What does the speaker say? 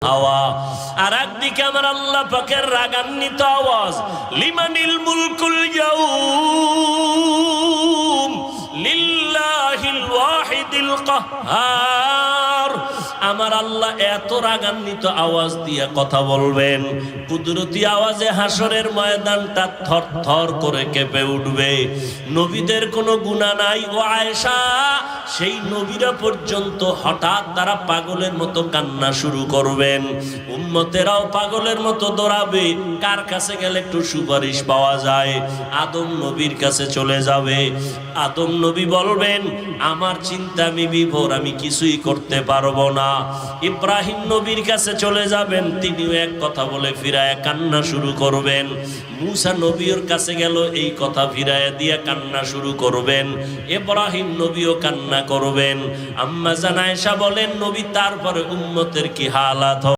হাওয়া। আর একদিকে আমার আল্লাহ পাকের রাগান্বিত আওয়াজ, লিমানিল মুলকুল ইয়াউম লিল্লাহিল ওয়াহিদিল কাহ্হার। আমার আল্লাহ এত রাগান্বিত আওয়াজ দিয়ে কথা বলবেন, কুদরতি আওয়াজে হাসরের ময়দানটা থর থর করে কেঁপে উঠবে। নবীদের কোনো গুনাহ নাই ও আয়েশা, সেই নবীরা পর্যন্ত হঠাৎ তারা পাগলের মতো কান্না শুরু করবেন, উম্মতেরাও পাগলের মতো দৌড়াবে। কার কাছে গেলে একটু সুপারিশ পাওয়া যায়? আদম নবীর কাছে চলে যাবে। আদম নবী বলবেন, আমার চিন্তা আমি বিভোর, আমি কিছুই করতে পারবো না। ইব্রাহিম নবীর কাছে চলে যাবেন, তিনিও এক কথা বলে ফিরায় কান্না শুরু করবেন। মুসা নবীর কাছে গেল, এই কথা ফিরায় দিয়ে কান্না শুরু করবেন। ইব্রাহিম নবীও কান্না করবেন। আম্মা জান আয়েশা বলেন, নবী তারপরে উম্মতের কি হালাত